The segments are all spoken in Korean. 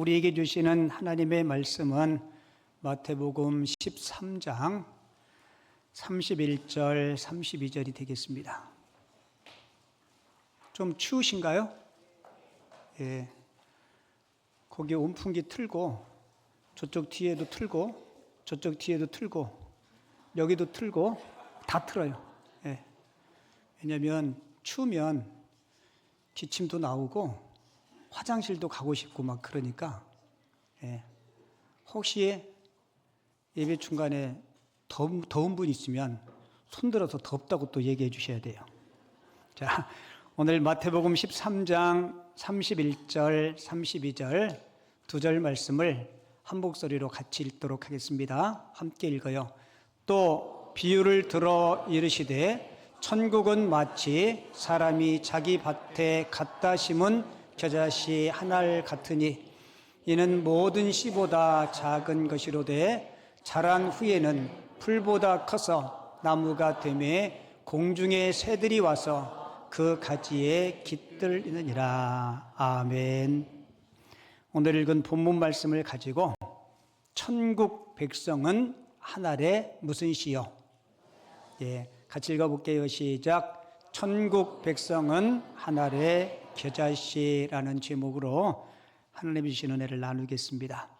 우리에게 주시는 하나님의 말씀은 마태복음 13장 31절, 32절이 되겠습니다. 좀 추우신가요? 예. 거기 온풍기 틀고, 저쪽 뒤에도 틀고, 저쪽 뒤에도 틀고, 여기도 틀고, 다 틀어요. 예. 왜냐면 추우면 기침도 나오고, 화장실도 가고 싶고 막 그러니까, 예. 혹시 예배 중간에 더운 분 있으면 손들어서 덥다고 또 얘기해 주셔야 돼요. 자, 오늘 마태복음 13장 31절, 32절 두 절 말씀을 한 목소리로 같이 읽도록 하겠습니다. 함께 읽어요. 또 비유를 들어 이르시되 천국은 마치 사람이 자기 밭에 갖다 심은 겨자씨 한 알 같으니 이는 모든 씨보다 작은 것이로되 자란 후에는 풀보다 커서 나무가 되매 공중의 새들이 와서 그 가지에 깃들이느니라. 아멘. 오늘 읽은 본문 말씀을 가지고 천국 백성은 한 알에 무슨 씨요? 예, 같이 읽어볼게요. 시작. 천국 백성은 한 알에 겨자씨라는 제목으로 하나님이 주신 은혜를 나누겠습니다.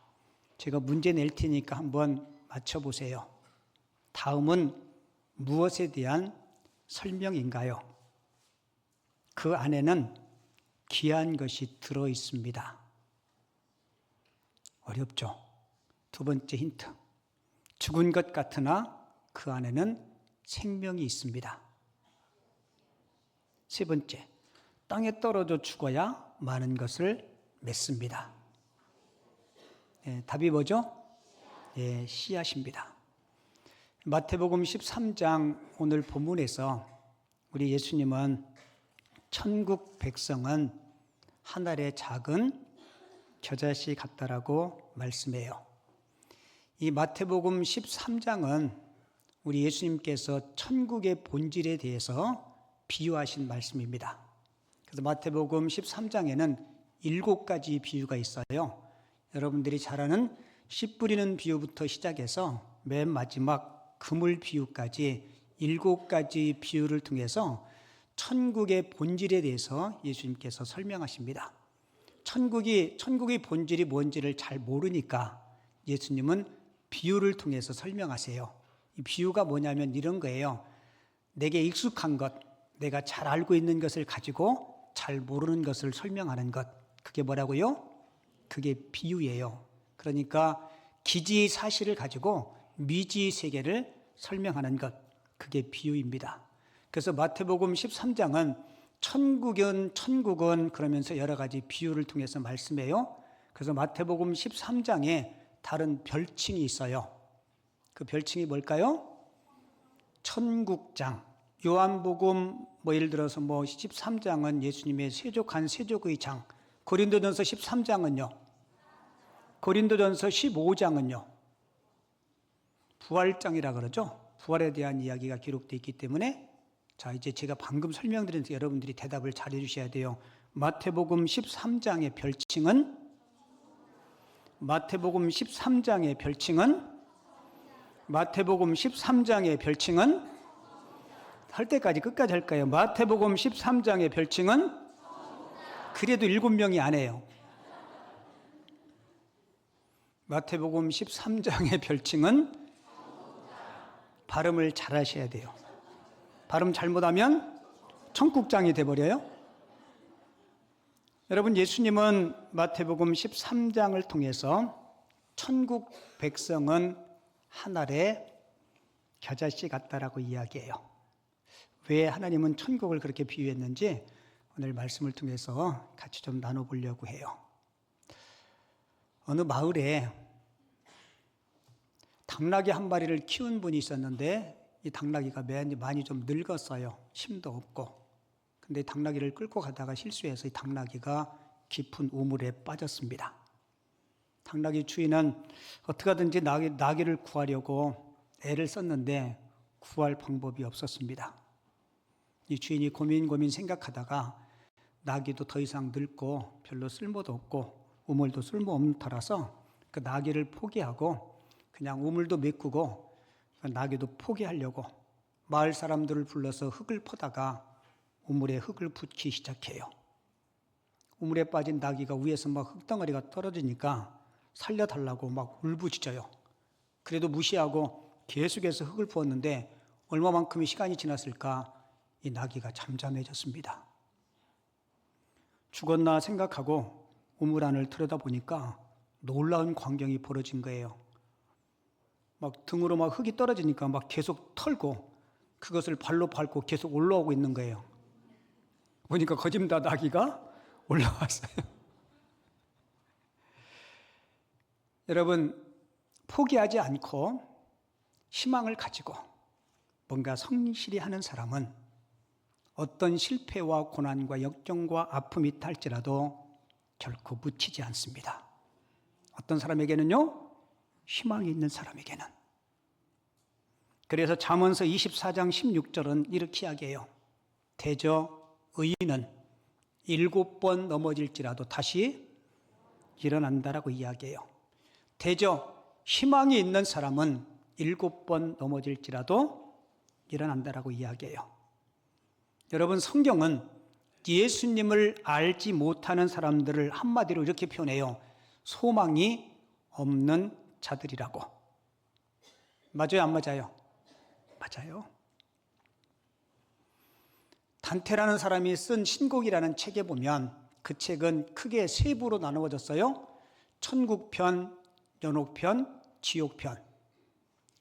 제가 문제 낼 테니까 한번 맞춰보세요. 다음은 무엇에 대한 설명인가요? 그 안에는 귀한 것이 들어 있습니다. 어렵죠? 두 번째 힌트. 죽은 것 같으나 그 안에는 생명이 있습니다. 세 번째. 땅에 떨어져 죽어야 많은 것을 맺습니다. 예, 답이 뭐죠? 예, 씨앗입니다. 마태복음 13장 오늘 본문에서 우리 예수님은 천국 백성은 한 알의 작은 겨자씨 같다라고 말씀해요. 이 마태복음 13장은 우리 예수님께서 천국의 본질에 대해서 비유하신 말씀입니다. 그래서 마태복음 13장에는 7가지 비유가 있어요. 여러분들이 잘 아는 씨 뿌리는 비유부터 시작해서 맨 마지막 그물 비유까지 7가지 비유를 통해서 천국의 본질에 대해서 예수님께서 설명하십니다. 천국의 본질이 뭔지를 잘 모르니까 예수님은 비유를 통해서 설명하세요. 이 비유가 뭐냐면 이런 거예요. 내게 익숙한 것, 내가 잘 알고 있는 것을 가지고 잘 모르는 것을 설명하는 것. 그게 뭐라고요? 그게 비유예요. 그러니까 기지 사실을 가지고 미지 세계를 설명하는 것. 그게 비유입니다. 그래서 마태복음 13장은 천국은 그러면서 여러 가지 비유를 통해서 말씀해요. 그래서 마태복음 13장에 다른 별칭이 있어요. 그 별칭이 뭘까요? 천국장. 요한복음 예를 들어서 13장은 예수님의 세족한 세족의 장. 고린도전서 13장은요. 고린도전서 15장은요. 부활장이라 그러죠. 부활에 대한 이야기가 기록되어 있기 때문에 자, 이제 제가 방금 설명드린 여러분들이 대답을 잘 해주셔야 돼요. 마태복음 13장의 별칭은 마태복음 13장의 별칭은 할 때까지 끝까지 할까요? 마태복음 13장의 별칭은 그래도 7명이 안 해요. 마태복음 13장의 별칭은 발음을 잘 하셔야 돼요. 발음 잘못하면 청국장이 돼버려요. 여러분, 예수님은 마태복음 13장을 통해서 천국 백성은 한 알의 겨자씨 같다라고 이야기해요. 왜 하나님은 천국을 그렇게 비유했는지 오늘 말씀을 통해서 같이 좀 나눠보려고 해요. 어느 마을에 당나귀 한 마리를 키운 분이 있었는데 이 당나귀가 많이 좀 늙었어요. 힘도 없고. 근데 당나귀를 끌고 가다가 실수해서 이 당나귀가 깊은 우물에 빠졌습니다. 당나귀 주인은 어떻게 하든지 나귀를 구하려고 애를 썼는데 구할 방법이 없었습니다. 이 주인이 고민 생각하다가 나귀도 더 이상 늙고 별로 쓸모도 없고 우물도 쓸모없는 터라서 그 나귀를 포기하고 그냥 우물도 메꾸고 그 나귀도 포기하려고 마을 사람들을 불러서 흙을 퍼다가 우물에 흙을 붓기 시작해요. 우물에 빠진 나귀가 위에서 막 흙덩어리가 떨어지니까 살려달라고 막 울부짖어요. 그래도 무시하고 계속해서 흙을 부었는데 얼마만큼의 시간이 지났을까 이 나귀가 잠잠해졌습니다. 죽었나 생각하고 우물 안을 들여다보니까 놀라운 광경이 벌어진 거예요. 막 등으로 막 흙이 떨어지니까 막 계속 털고 그것을 발로 밟고 계속 올라오고 있는 거예요. 보니까 거짓말 나귀가 올라왔어요. 여러분, 포기하지 않고 희망을 가지고 뭔가 성실히 하는 사람은 어떤 실패와 고난과 역경과 아픔이 있다 할지라도 결코 묻히지 않습니다. 어떤 사람에게는요, 희망이 있는 사람에게는. 그래서 잠언서 24장 16절은 이렇게 이야기해요. 대저 의인은 7번 넘어질지라도 다시 일어난다라고 이야기해요. 대저 희망이 있는 사람은 7번 넘어질지라도 일어난다라고 이야기해요. 여러분, 성경은 예수님을 알지 못하는 사람들을 한마디로 이렇게 표현해요. 소망이 없는 자들이라고. 맞아요, 안 맞아요? 맞아요. 단테라는 사람이 쓴 신곡이라는 책에 보면 그 책은 크게 세 부로 나누어졌어요. 천국편, 연옥편, 지옥편.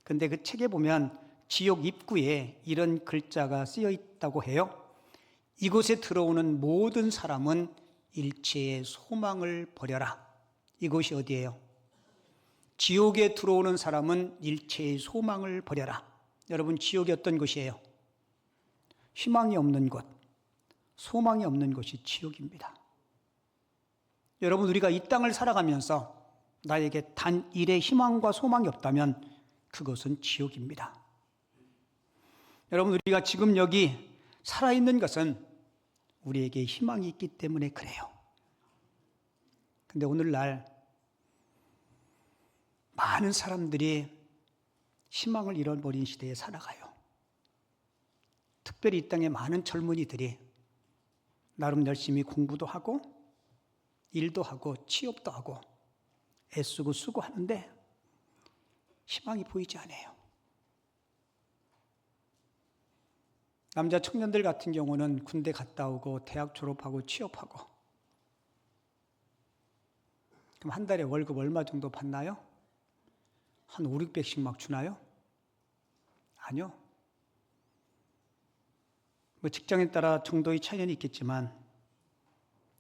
근데 그 책에 보면 지옥 입구에 이런 글자가 쓰여 있다고 해요. 이곳에 들어오는 모든 사람은 일체의 소망을 버려라. 이곳이 어디예요? 지옥에 들어오는 사람은 일체의 소망을 버려라. 여러분, 지옥이 어떤 곳이에요? 희망이 없는 곳, 소망이 없는 곳이 지옥입니다. 여러분, 우리가 이 땅을 살아가면서 나에게 단 일의 희망과 소망이 없다면 그것은 지옥입니다. 여러분, 우리가 지금 여기 살아있는 것은 우리에게 희망이 있기 때문에 그래요. 근데 오늘날 많은 사람들이 희망을 잃어버린 시대에 살아가요. 특별히 이 땅에 많은 젊은이들이 나름 열심히 공부도 하고 일도 하고 취업도 하고 애쓰고 수고하는데 희망이 보이지 않아요. 남자 청년들 같은 경우는 군대 갔다 오고 대학 졸업하고 취업하고 그럼 한 달에 월급 얼마 정도 받나요? 한 5, 600씩 막 주나요? 아니요. 뭐 직장에 따라 정도의 차이는 있겠지만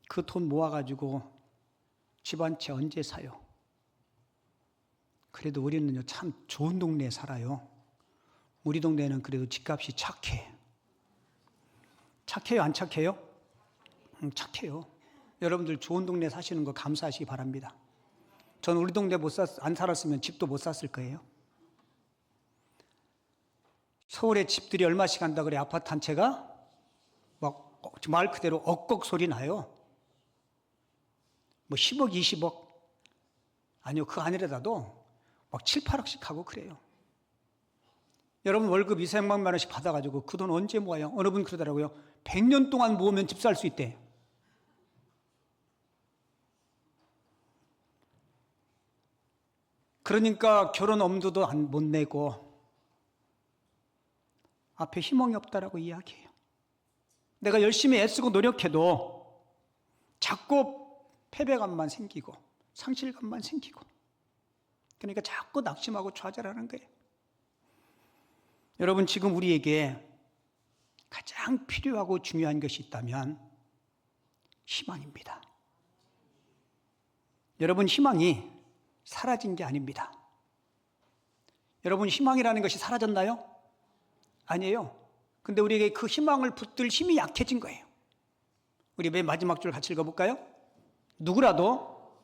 그 돈 모아가지고 집 한 채 언제 사요? 그래도 우리는요, 참 좋은 동네에 살아요. 우리 동네는 그래도 집값이 착해. 착해요, 안 착해요? 착해요. 여러분들 좋은 동네 사시는 거 감사하시기 바랍니다. 전 우리 동네 안 살았으면 집도 못 샀을 거예요. 서울에 집들이 얼마씩 한다 그래? 아파트 한 채가 막 말 그대로 억걱 소리 나요. 뭐 10억, 20억. 아니요, 그 아니라도 막 7, 8억씩 하고 그래요. 여러분 월급 200만 원씩 받아가지고 그 돈 언제 모아요? 어느 분 그러더라고요. 100년 동안 모으면 집 살 수 있대. 그러니까 결혼 엄두도 못 내고 앞에 희망이 없다라고 이야기해요. 내가 열심히 애쓰고 노력해도 자꾸 패배감만 생기고 상실감만 생기고 그러니까 자꾸 낙심하고 좌절하는 거예요. 여러분, 지금 우리에게 가장 필요하고 중요한 것이 있다면 희망입니다. 여러분, 희망이 사라진 게 아닙니다. 여러분, 희망이라는 것이 사라졌나요? 아니에요. 근데 우리에게 그 희망을 붙들 힘이 약해진 거예요. 우리 맨 마지막 줄 같이 읽어볼까요? 누구라도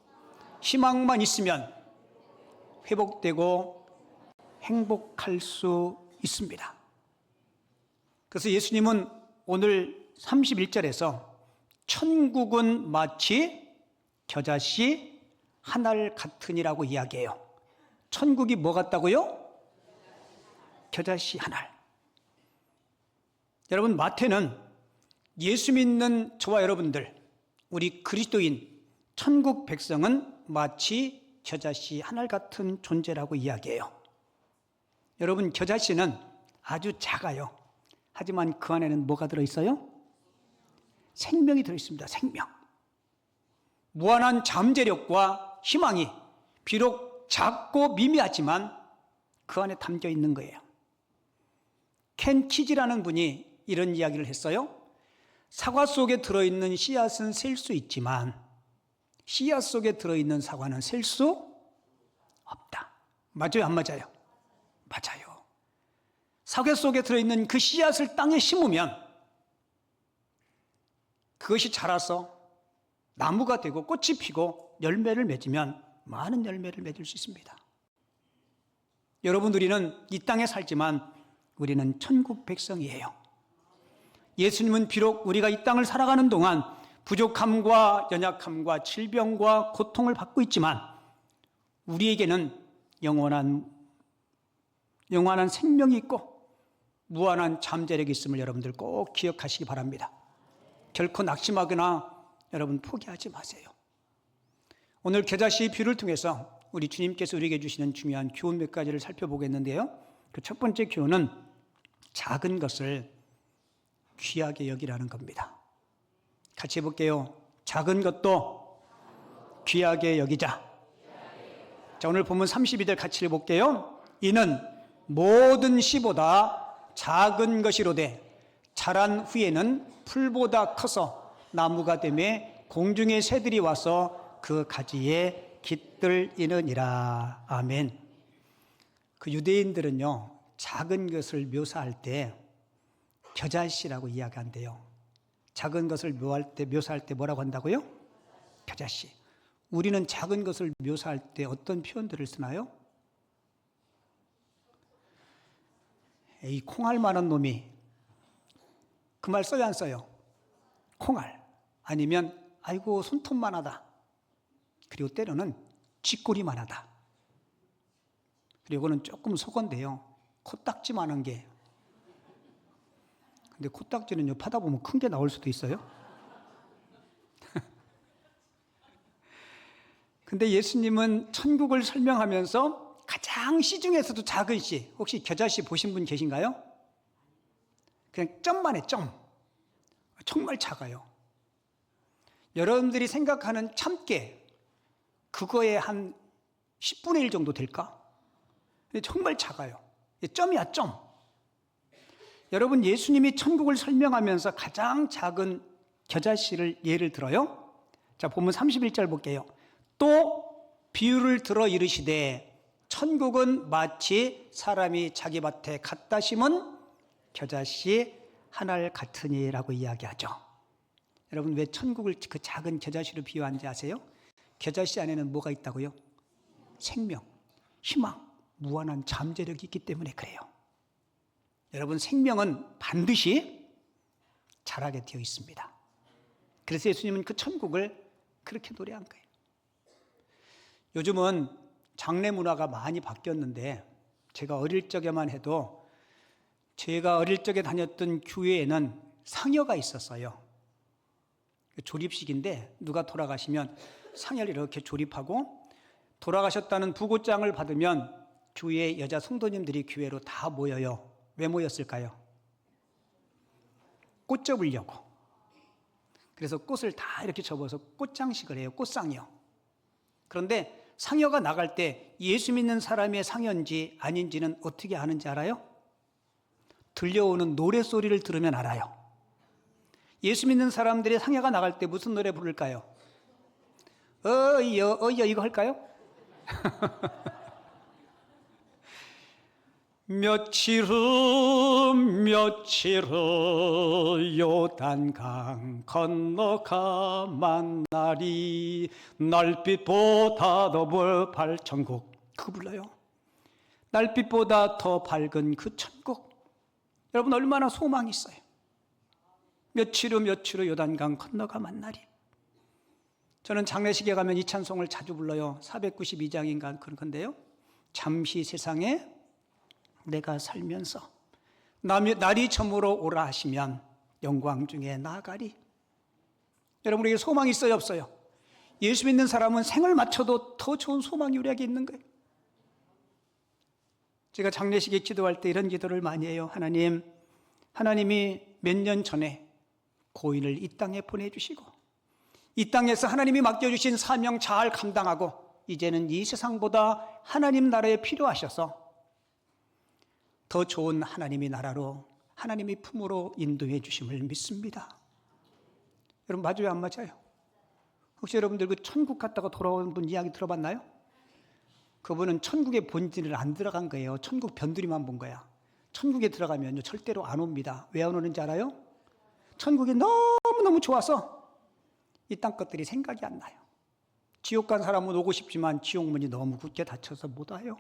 희망만 있으면 회복되고 행복할 수 있습니다. 그래서 예수님은 오늘 31절에서 천국은 마치 겨자씨 하늘 같으니라고 이야기해요. 천국이 뭐 같다고요? 겨자씨 하늘. 여러분, 마태는 예수 믿는 저와 여러분들, 우리 그리스도인 천국 백성은 마치 겨자씨 하늘 같은 존재라고 이야기해요. 여러분, 겨자씨는 아주 작아요. 하지만 그 안에는 뭐가 들어있어요? 생명이 들어있습니다. 생명. 무한한 잠재력과 희망이 비록 작고 미미하지만 그 안에 담겨 있는 거예요. 켄 키지라는 분이 이런 이야기를 했어요. 사과 속에 들어있는 씨앗은 셀 수 있지만 씨앗 속에 들어있는 사과는 셀 수 없다. 맞아요, 안 맞아요? 맞아요. 사과 속에 들어있는 그 씨앗을 땅에 심으면 그것이 자라서 나무가 되고 꽃이 피고 열매를 맺으면 많은 열매를 맺을 수 있습니다. 여러분, 우리는 이 땅에 살지만 우리는 천국 백성이에요. 예수님은 비록 우리가 이 땅을 살아가는 동안 부족함과 연약함과 질병과 고통을 받고 있지만 우리에게는 영원한 생명이 있고 무한한 잠재력이 있음을 여러분들 꼭 기억하시기 바랍니다. 결코 낙심하거나 여러분 포기하지 마세요. 오늘 겨자씨 비유를 통해서 우리 주님께서 우리에게 주시는 중요한 교훈 몇 가지를 살펴보겠는데요. 그 첫 번째 교훈은 작은 것을 귀하게 여기라는 겁니다. 같이 해볼게요. 작은 것도 귀하게 여기자. 자, 오늘 본문 32절 같이 해볼게요. 이는 모든 씨보다 작은 것이로되 자란 후에는 풀보다 커서 나무가 되매 공중의 새들이 와서 그 가지에 깃들이느니라. 아멘. 그 유대인들은요, 작은 것을 묘사할 때 겨자씨라고 이야기한대요. 작은 것을 묘사할 때 뭐라고 한다고요? 겨자씨. 우리는 작은 것을 묘사할 때 어떤 표현들을 쓰나요? 이 콩알만한 놈이, 그 말 써요, 안 써요? 콩알. 아니면 아이고 손톱만하다. 그리고 때로는 쥐꼬리만하다. 그리고는 조금 속건데요, 코딱지만한 게. 근데 코딱지는요, 파다 보면 큰 게 나올 수도 있어요. 근데 예수님은 천국을 설명하면서 가장 씨 중에서도 작은 씨, 혹시 겨자씨 보신 분 계신가요? 그냥 점만 해, 점. 정말 작아요. 여러분들이 생각하는 참깨, 그거의 한 10분의 1 정도 될까? 근데 정말 작아요. 점이야, 점. 여러분, 예수님이 천국을 설명하면서 가장 작은 겨자씨를 예를 들어요. 자, 본문 31절 볼게요. 또 비유를 들어 이르시되 천국은 마치 사람이 자기 밭에 갖다 심은 겨자씨 하늘 같으니라고 이야기하죠. 여러분, 왜 천국을 그 작은 겨자씨로 비유한지 아세요? 겨자씨 안에는 뭐가 있다고요? 생명, 희망, 무한한 잠재력이 있기 때문에 그래요. 여러분, 생명은 반드시 자라게 되어 있습니다. 그래서 예수님은 그 천국을 그렇게 노래한 거예요. 요즘은 장례 문화가 많이 바뀌었는데 제가 어릴 적에만 해도 제가 어릴 적에 다녔던 교회에는 상여가 있었어요. 조립식인데 누가 돌아가시면 상여를 이렇게 조립하고 돌아가셨다는 부고장을 받으면 교회 여자 성도님들이 교회로 다 모여요. 왜 모였을까요? 꽃 접으려고. 그래서 꽃을 다 이렇게 접어서 꽃장식을 해요. 꽃상여. 그런데 상여가 나갈 때 예수 믿는 사람의 상여인지 아닌지는 어떻게 아는지 알아요? 들려오는 노래소리를 들으면 알아요. 예수 믿는 사람들이 상여가 나갈 때 무슨 노래 부를까요? 어이여 어이여 이거 할까요? 며칠 후 요단강 건너가 만나리 날빛보다 더 밝은 천국. 그거 불러요. 날빛보다 더 밝은 그 천국. 여러분, 얼마나 소망이 있어요. 며칠 후 요단강 건너가 만나리. 저는 장례식에 가면 이 찬송을 자주 불러요. 492장인가 그런 건데요. 잠시 세상에 내가 살면서 날이 저물어 오라 하시면 영광 중에 나아가리. 여러분, 우리에게 소망이 있어요, 없어요? 예수 믿는 사람은 생을 맞춰도 더 좋은 소망이 우리에게 있는 거예요. 제가 장례식에 기도할 때 이런 기도를 많이 해요. 하나님이 몇 년 전에 고인을 이 땅에 보내주시고 이 땅에서 하나님이 맡겨주신 사명 잘 감당하고 이제는 이 세상보다 하나님 나라에 필요하셔서 더 좋은 하나님의 나라로 하나님의 품으로 인도해 주심을 믿습니다. 여러분, 맞아요, 안 맞아요? 혹시 여러분들 그 천국 갔다가 돌아온 분 이야기 들어봤나요? 그분은 천국의 본질을 안 들어간 거예요. 천국 변두리만 본 거야. 천국에 들어가면요 절대로 안 옵니다. 왜 안 오는지 알아요? 천국이 너무너무 좋아서 이 땅 것들이 생각이 안 나요. 지옥 간 사람은 오고 싶지만 지옥 문이 너무 굳게 닫혀서 못 와요.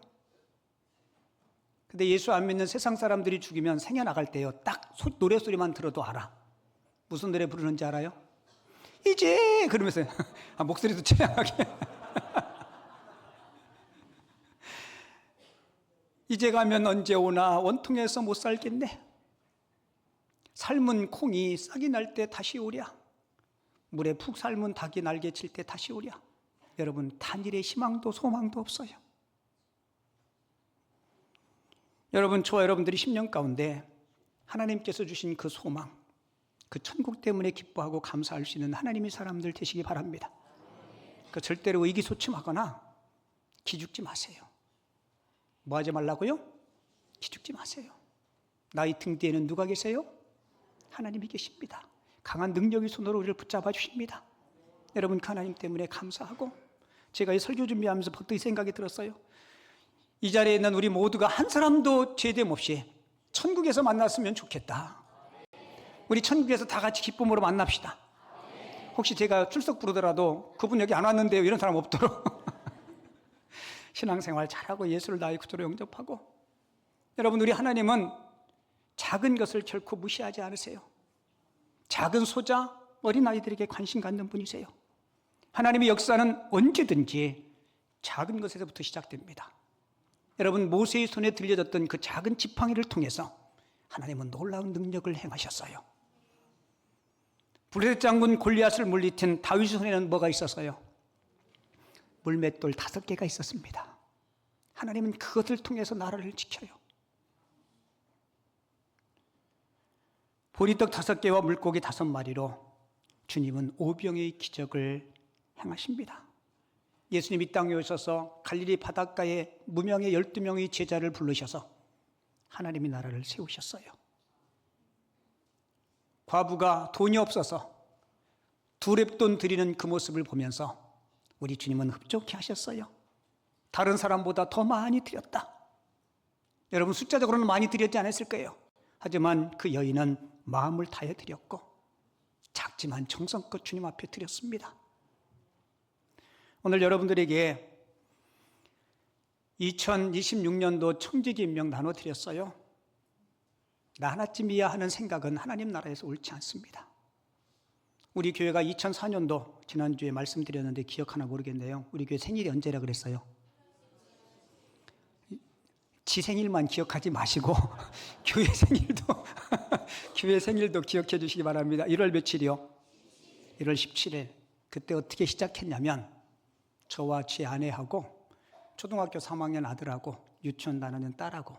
근데 예수 안 믿는 세상 사람들이 죽으면 생애 나갈 때요 딱 노래소리만 들어도 알아. 무슨 노래 부르는지 알아요? 이제 그러면서 목소리도 처량하게 이제 가면 언제 오나 원통에서 못 살겠네. 삶은 콩이 싹이 날 때 다시 오랴. 물에 푹 삶은 닭이 날개 칠 때 다시 오랴. 여러분, 단일의 희망도 소망도 없어요. 여러분, 저와 여러분들이 10년 가운데 하나님께서 주신 그 소망, 그 천국 때문에 기뻐하고 감사할 수 있는 하나님의 사람들 되시기 바랍니다. 그 절대로 의기소침하거나 기죽지 마세요. 뭐 하지 말라고요? 기죽지 마세요. 나의 등 뒤에는 누가 계세요? 하나님이 계십니다. 강한 능력의 손으로 우리를 붙잡아 주십니다. 여러분, 그 하나님 때문에 감사하고, 제가 이 설교 준비하면서 버뜩 이 생각이 들었어요. 이 자리에 있는 우리 모두가 한 사람도 죄됨 없이 천국에서 만났으면 좋겠다. 우리 천국에서 다 같이 기쁨으로 만납시다. 혹시 제가 출석 부르더라도 그분 여기 안 왔는데요 이런 사람 없도록 신앙생활 잘하고 예수를 나의 구주로 영접하고. 여러분, 우리 하나님은 작은 것을 결코 무시하지 않으세요. 작은 소자, 어린아이들에게 관심 갖는 분이세요. 하나님의 역사는 언제든지 작은 것에서부터 시작됩니다. 여러분, 모세의 손에 들려졌던 그 작은 지팡이를 통해서 하나님은 놀라운 능력을 행하셨어요. 블레셋 장군 골리앗을 물리친 다윗의 손에는 뭐가 있었어요? 물맷돌 5개가 있었습니다. 하나님은 그것을 통해서 나라를 지켜요. 보리떡 5개와 물고기 5마리로 주님은 오병의 기적을 행하십니다. 예수님 이 땅에 오셔서 갈릴리 바닷가에 무명의 12명의 제자를 부르셔서 하나님의 나라를 세우셨어요. 과부가 돈이 없어서 두렙돈 드리는 그 모습을 보면서 우리 주님은 흡족해 하셨어요. 다른 사람보다 더 많이 드렸다. 여러분, 숫자적으로는 많이 드렸지 않았을 거예요. 하지만 그 여인은 마음을 다해 드렸고 작지만 정성껏 주님 앞에 드렸습니다. 오늘 여러분들에게 2026년도 청지기임명 나눠드렸어요. 나 하나쯤이야 하는 생각은 하나님 나라에서 옳지 않습니다. 우리 교회가 2004년도 지난주에 말씀드렸는데 기억하나 모르겠네요. 우리 교회 생일이 언제라 그랬어요? 지 생일만 기억하지 마시고 교회 생일도 기억해 주시기 바랍니다. 1월 며칠이요? 1월 17일. 그때 어떻게 시작했냐면 저와 제 아내하고 초등학교 3학년 아들하고 유치원 다니는 딸하고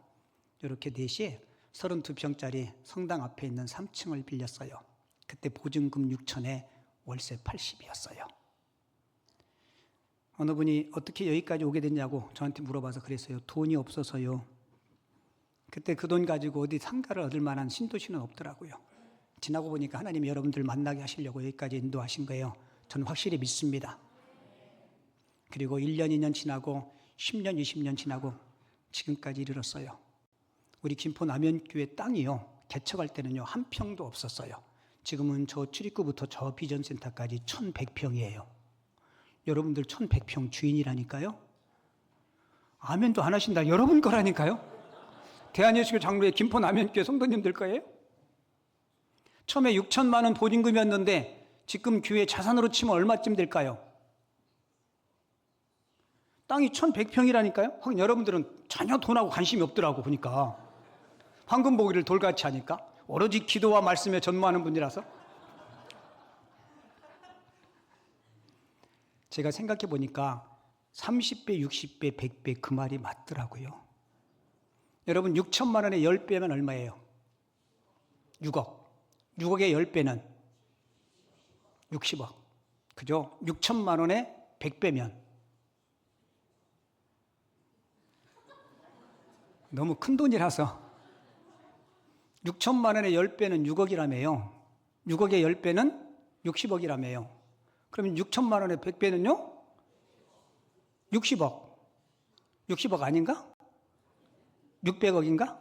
이렇게 넷이 32평짜리 성당 앞에 있는 3층을 빌렸어요. 그때 보증금 6천에 월세 80이었어요. 어느 분이 어떻게 여기까지 오게 됐냐고 저한테 물어봐서 그랬어요. 돈이 없어서요. 그때 그 돈 가지고 어디 상가를 얻을 만한 신도시는 없더라고요. 지나고 보니까 하나님이 여러분들 만나게 하시려고 여기까지 인도하신 거예요. 저는 확실히 믿습니다. 그리고 1년, 2년 지나고 10년, 20년 지나고 지금까지 이르렀어요. 우리 김포 남현교회 땅이요, 개척할 때는요 1평도 없었어요. 지금은 저 출입구부터 저 비전센터까지 1100평이에요. 여러분들 1100평 주인이라니까요. 아멘도 안 하신다. 여러분 거라니까요. 대한예수교 장로회 김포 남현교회 성도님들 거예요. 처음에 6천만 원 보증금이었는데 지금 교회 자산으로 치면 얼마쯤 될까요? 땅이 1,100평이라니까요. 하긴 여러분들은 전혀 돈하고 관심이 없더라고 보니까. 황금 보기를 돌같이 하니까. 오로지 기도와 말씀에 전무하는 분이라서. 제가 생각해 보니까 30배, 60배, 100배 그 말이 맞더라고요. 여러분 6천만 원에 10배면 얼마예요? 6억. 6억의 10배는 60억. 그죠? 6천만 원에 100배면 너무 큰 돈이라서 6천만 원에 10배는 6억이라며요. 6억의 10배는 60억이라며요. 그러면 6천만 원에 100배는요? 60억. 60억 아닌가? 600억인가?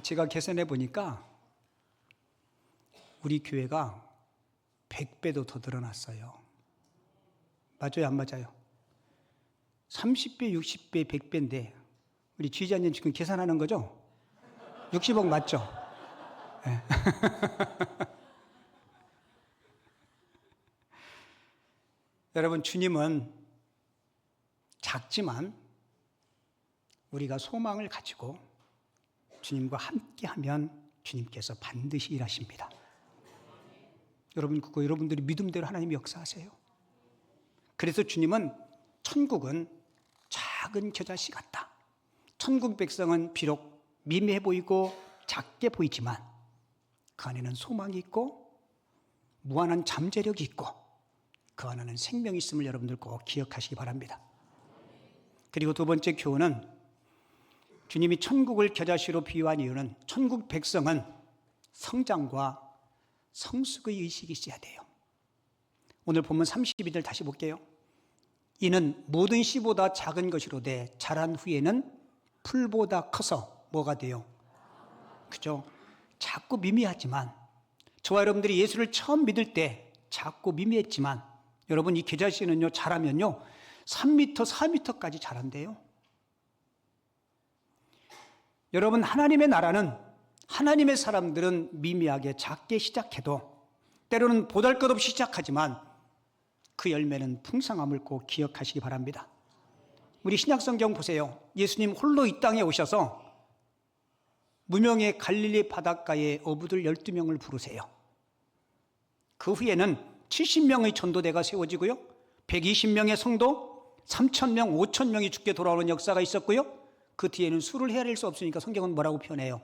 제가 계산해 보니까 우리 교회가 100배도 더 늘어났어요. 맞아요, 안 맞아요? 30배, 60배, 100배인데 우리 지휘자님 지금 계산하는 거죠? 60억 맞죠? 네. 여러분, 주님은 작지만 우리가 소망을 가지고 주님과 함께하면 주님께서 반드시 일하십니다. 여러분, 그거 여러분들이 믿음대로 하나님이 역사하세요. 그래서 주님은 천국은 작은 겨자씨 같다. 천국 백성은 비록 미미해 보이고 작게 보이지만 그 안에는 소망이 있고 무한한 잠재력이 있고 그 안에는 생명이 있음을 여러분들 꼭 기억하시기 바랍니다. 그리고 두 번째 교훈은 주님이 천국을 겨자씨로 비유한 이유는 천국 백성은 성장과 성숙의 의식이 있어야 돼요. 오늘 본문 32절 다시 볼게요. 이는 모든 씨보다 작은 것이로되 자란 후에는 풀보다 커서 뭐가 돼요? 그죠? 작고 미미하지만 저와 여러분들이 예수를 처음 믿을 때 작고 미미했지만 여러분 이 겨자씨는요 자라면요 3m, 4m까지 자란대요. 여러분 하나님의 나라는 하나님의 사람들은 미미하게 작게 시작해도 때로는 보잘것없이 시작하지만 그 열매는 풍성함을 꼭 기억하시기 바랍니다. 우리 신약성경 보세요. 예수님 홀로 이 땅에 오셔서 무명의 갈릴리 바닷가에 어부들 12명을 부르세요. 그 후에는 70명의 전도대가 세워지고요. 120명의 성도, 3,000명, 5,000명이 죽게 돌아오는 역사가 있었고요. 그 뒤에는 수를 헤아릴 수 없으니까 성경은 뭐라고 표현해요?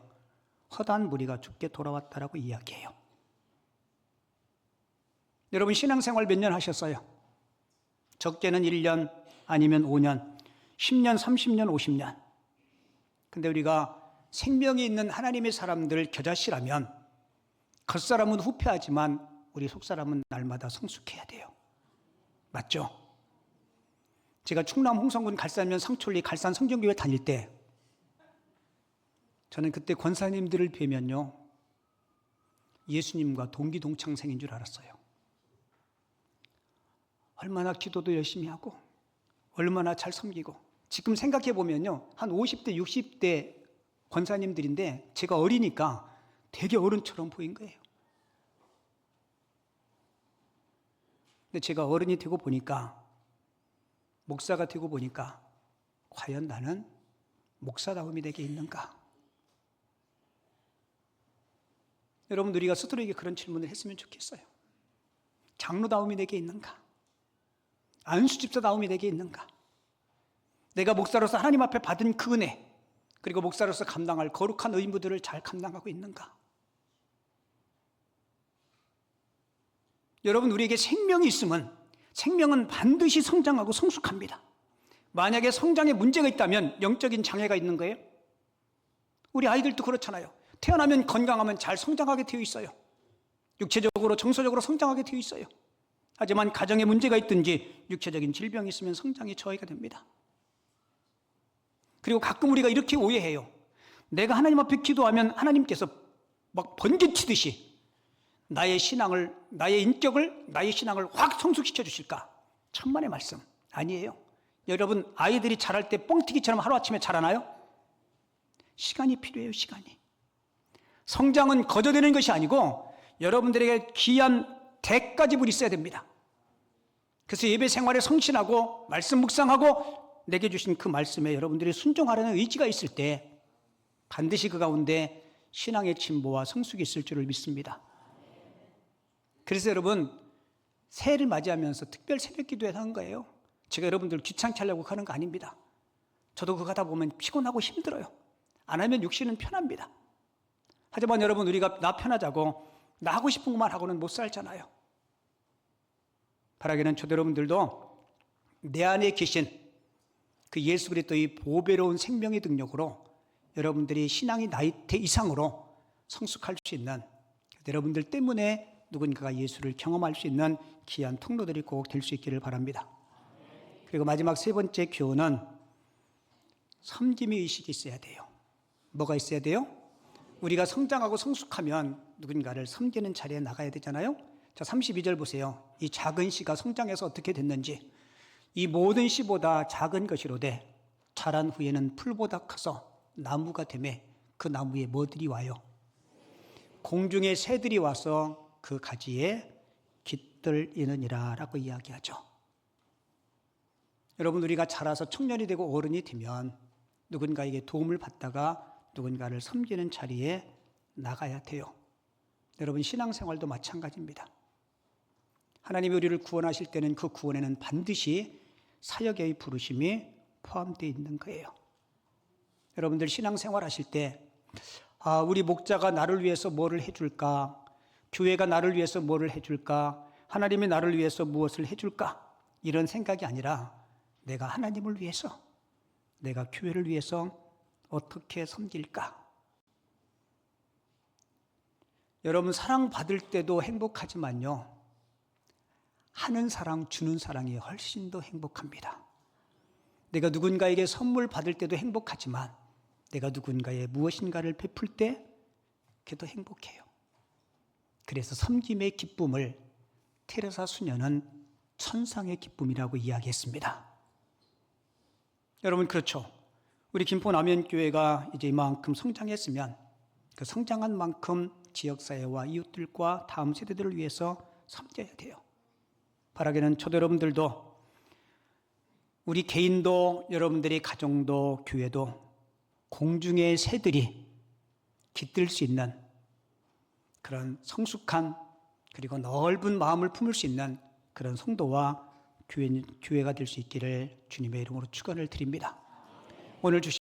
허다한 무리가 죽게 돌아왔다라고 이야기해요. 여러분 신앙생활 몇 년 하셨어요? 적게는 1년 아니면 5년, 10년, 30년, 50년. 근데 우리가 생명이 있는 하나님의 사람들 겨자씨라면 겉사람은 후패하지만 우리 속사람은 날마다 성숙해야 돼요. 맞죠? 제가 충남 홍성군 갈산면 상촌리 갈산 성전교회 다닐 때 저는 그때 권사님들을 뵈면요 예수님과 동기동창생인 줄 알았어요. 얼마나 기도도 열심히 하고 얼마나 잘 섬기고 지금 생각해 보면요 한 50대 60대 권사님들인데 제가 어리니까 되게 어른처럼 보인 거예요. 근데 제가 어른이 되고 보니까 목사가 되고 보니까 과연 나는 목사다움이 내게 있는가? 여러분 우리가 스스로에게 그런 질문을 했으면 좋겠어요. 장로다움이 내게 있는가? 안수집사다움이 내게 있는가? 내가 목사로서 하나님 앞에 받은 그 은혜 그리고 목사로서 감당할 거룩한 의무들을 잘 감당하고 있는가? 여러분 우리에게 생명이 있으면 생명은 반드시 성장하고 성숙합니다. 만약에 성장에 문제가 있다면 영적인 장애가 있는 거예요. 우리 아이들도 그렇잖아요. 태어나면 건강하면 잘 성장하게 되어 있어요. 육체적으로 정서적으로 성장하게 되어 있어요. 하지만 가정에 문제가 있든지 육체적인 질병이 있으면 성장이 저하가 됩니다. 그리고 가끔 우리가 이렇게 오해해요. 내가 하나님 앞에 기도하면 하나님께서 막 번개치듯이 나의 신앙을, 나의 인격을, 나의 신앙을 확 성숙시켜 주실까? 천만의 말씀 아니에요. 여러분 아이들이 자랄 때 뻥튀기처럼 하루아침에 자라나요? 시간이 필요해요. 시간이. 성장은 거저되는 것이 아니고 여러분들에게 귀한 대가집을 있어야 됩니다. 그래서 예배 생활에 성실하고 말씀 묵상하고 내게 주신 그 말씀에 여러분들이 순종하라는 의지가 있을 때 반드시 그 가운데 신앙의 진보와 성숙이 있을 줄을 믿습니다. 그래서 여러분, 새해를 맞이하면서 특별 새벽 기도회를 하는 거예요. 제가 여러분들 귀찮게 하려고 하는 거 아닙니다. 저도 그거 하다 보면 피곤하고 힘들어요. 안 하면 육신은 편합니다. 하지만 여러분, 우리가 나 편하자고 나 하고 싶은 것만 하고는 못 살잖아요. 바라기는 저도 여러분들도 내 안에 계신 그 예수 그리스도의 보배로운 생명의 능력으로 여러분들이 신앙의 나이테 이상으로 성숙할 수 있는, 여러분들 때문에 누군가가 예수를 경험할 수 있는 귀한 통로들이 꼭 될 수 있기를 바랍니다. 그리고 마지막 세 번째 교훈은 섬김의 의식이 있어야 돼요. 뭐가 있어야 돼요? 우리가 성장하고 성숙하면 누군가를 섬기는 자리에 나가야 되잖아요. 자, 32절 보세요. 이 작은 씨가 성장해서 어떻게 됐는지. 이 모든 씨보다 작은 것이로되 자란 후에는 풀보다 커서 나무가 되매 그 나무에 뭐들이 와요? 공중의 새들이 와서 그 가지에 깃들이느니라 라고 이야기하죠. 여러분, 우리가 자라서 청년이 되고 어른이 되면 누군가에게 도움을 받다가 누군가를 섬기는 자리에 나가야 돼요. 여러분, 신앙생활도 마찬가지입니다. 하나님이 우리를 구원하실 때는 그 구원에는 반드시 사역의 부르심이 포함되어 있는 거예요. 여러분들 신앙생활 하실 때 우리 목자가 나를 위해서 뭐를 해줄까? 교회가 나를 위해서 뭐를 해줄까? 하나님이 나를 위해서 무엇을 해줄까? 이런 생각이 아니라 내가 하나님을 위해서, 내가 교회를 위해서 어떻게 섬길까? 여러분, 사랑받을 때도 행복하지만요, 하는 사랑, 주는 사랑이 훨씬 더 행복합니다. 내가 누군가에게 선물 받을 때도 행복하지만 내가 누군가의 무엇인가를 베풀 때 그게 더 행복해요. 그래서 섬김의 기쁨을 테레사 수녀는 천상의 기쁨이라고 이야기했습니다. 여러분, 그렇죠. 우리 김포남현교회가 이제 이만큼 성장했으면 그 성장한 만큼 지역사회와 이웃들과 다음 세대들을 위해서 섬겨야 돼요. 바라기는 저도 여러분들도, 우리 개인도, 여러분들의 가정도, 교회도 공중의 새들이 깃들 수 있는 그런 성숙한, 그리고 넓은 마음을 품을 수 있는 그런 성도와 교회가 될 수 있기를 주님의 이름으로 축원을 드립니다. 오늘 주신